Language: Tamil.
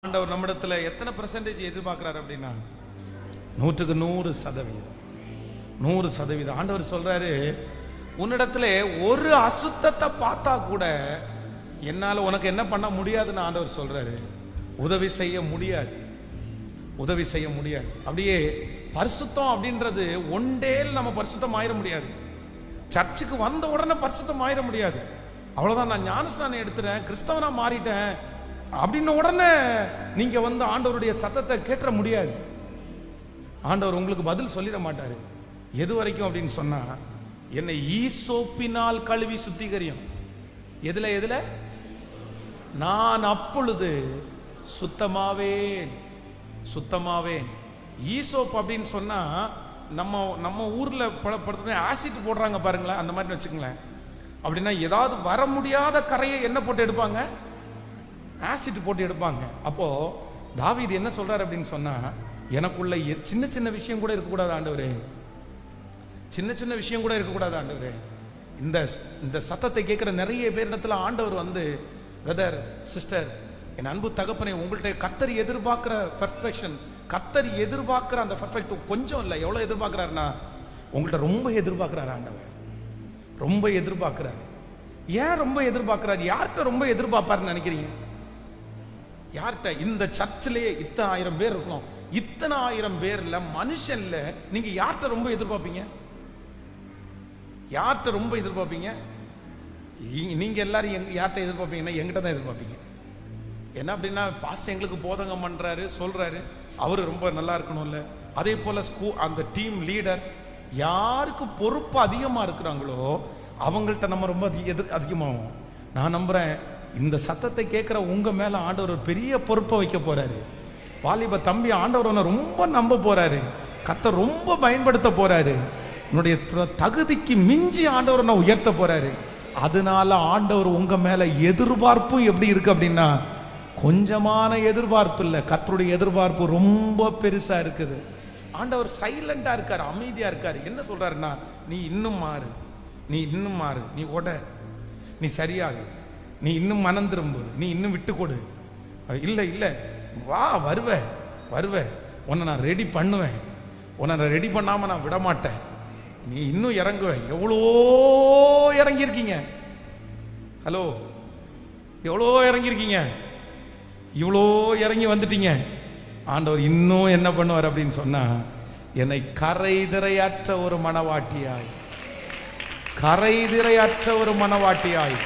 ஆண்டவர் நம்மிடத்துல எத்தனை பெர்சன்டேஜ் எதிர்பார்க்கிறார் அப்படின்னா 100%. 100%. ஆண்டவர் சொல்றாரு, உன்னிடத்துல ஒரு அசுத்தத்தை பார்த்தா கூட என்னால உனக்கு என்ன பண்ண முடியாதுன்னு ஆண்டவர் சொல்றாரு. உதவி செய்ய முடியாது, உதவி செய்ய முடியாது. அப்படியே பரிசுத்தம் அப்படின்றது ஒன் டேல நம்ம பரிசுத்தம் ஆயிட முடியாது. சர்ச்சுக்கு வந்த உடனே பரிசுத்தம் ஆயிட முடியாது. அவ்வளவுதான், நான் ஞானஸ்நானம் எடுத்துறேன், கிறிஸ்தவனா மாறிட்டேன் அப்படின்னு உடனே நீங்க வந்து ஆண்டவருடைய சத்தத்தை கேட்ட முடியாது. ஆண்டவர் உங்களுக்கு பதில் சொல்லிட மாட்டாரு. எது வரைக்கும் அப்படின்னு சொன்னா, என்னை ஈசோப்பினால் கழுவி சுத்திகரியும். எதுல எதுல? நான் அப்பொழுது சுத்தமாவேன், சுத்தமாவேன். ஈசோப் அப்படின்னு சொன்னா நம்ம ஊர்ல ஆசிட் போடுறாங்க பாருங்களேன், அந்த மாதிரி வச்சுக்கங்களேன். அப்படின்னா ஏதாவது வர முடியாத கரையை என்ன போட்டு எடுப்பாங்க? ஆசிட் போட்டு எடுப்பாங்க. அப்போ தாவீது என்ன சொல்றாரு அப்படின்னு சொன்னா, எனக்குள்ள சின்ன சின்ன விஷயம் கூட இருக்கக்கூடாது ஆண்டவரே, சின்ன சின்ன விஷயம் கூட இருக்கக்கூடாது ஆண்டவரே. இந்த சத்தத்தை கேட்கிற நிறைய பேர் இடத்துல ஆண்டவர் வந்து, பிரதர் சிஸ்டர், என் அன்பு தகப்பனே, உங்கள்கிட்ட கர்த்தர் எதிர்பார்க்கிற பெர்ஃபெக்ஷன், கர்த்தர் எதிர்பார்க்கிற அந்த பெர்ஃபெக்ட் கொஞ்சம் இல்லை, எவ்வளவு எதிர்பார்க்கிறாருன்னா உங்கள்கிட்ட ரொம்ப எதிர்பார்க்கிறாரு ஆண்டவர், ரொம்ப எதிர்பார்க்கிறார். ஏன் ரொம்ப எதிர்பார்க்கிறார்? யார்கிட்ட ரொம்ப எதிர்பார்ப்பாருன்னு நினைக்கிறீங்க? யார்கிட்ட? இந்த சர்ச்சிலேயே இத்தனை ஆயிரம் பேர் இருக்கணும், இத்தனை ஆயிரம் பேர்ல மனுஷன்ல நீங்க யார்கிட்ட ரொம்ப எதிர்பார்ப்பீங்க? யார்கிட்ட ரொம்ப எதிர்பார்ப்பீங்க? நீங்க எல்லாரும் யார்கிட்ட எதிர்பார்ப்பீங்கன்னா எங்கிட்ட தான் எதிர்பார்ப்பீங்க. என்ன அப்படின்னா, பாஸ்டர் எங்களுக்கு போதகம் பண்றாரு, சொல்றாரு, அவரு ரொம்ப நல்லா இருக்கணும்ல. அதே போல அந்த டீம் லீடர் யாருக்கு பொறுப்பு அதிகமா இருக்கிறாங்களோ அவங்கள்ட்ட நம்ம ரொம்ப அதிகமாகும். நான் நம்புறேன், இந்த சத்தத்தை கேட்கிற உங்க மேல ஆண்டவர் ஒரு பெரிய பொறுப்பை வைக்க போறாரு. வாலிப தம்பி, ஆண்டவர் உன்னை ரொம்ப நம்ப போறாரு, கர்த்தர் ரொம்ப பயன்படுத்த போறாரு. உன்னுடைய தகுதிக்கு மிஞ்சி ஆண்டவர் உன்னை உயர்த்த போறாரு. அதனால ஆண்டவர் உங்க மேல எதிர்பார்ப்பும் எப்படி இருக்கு அப்படின்னா, கொஞ்சமான எதிர்பார்ப்பு இல்லை, கர்த்தருடைய எதிர்பார்ப்பு ரொம்ப பெருசா இருக்குது. ஆண்டவர் சைலண்டா இருக்காரு, அமைதியா இருக்காரு. என்ன சொல்றாருன்னா, நீ இன்னும் மாறு, நீ இன்னும் மாறு, நீ உட, நீ சரியாகு, நீ இன்னும் மனம் திரும்பு, நீ இன்னும் விட்டு கொடு. இல்ல இல்ல, வா, வருவ வருவ, உன்னை நான் ரெடி பண்ணுவேன், உன்னை நான் ரெடி பண்ணாம நான் விட மாட்டேன், நீ இன்னும் இறங்குவ. எவ்வளோ இறங்கியிருக்கீங்க, ஹலோ, எவ்வளோ இறங்கியிருக்கீங்க, இவ்வளோ இறங்கி வந்துட்டீங்க. ஆண்டவர் இன்னும் என்ன பண்ணுவார் அப்படின்னு சொன்னா, என்னை கரைதிரையற்ற ஒரு மனவாட்டியாய், கரைதிரையற்ற ஒரு மனவாட்டியாய்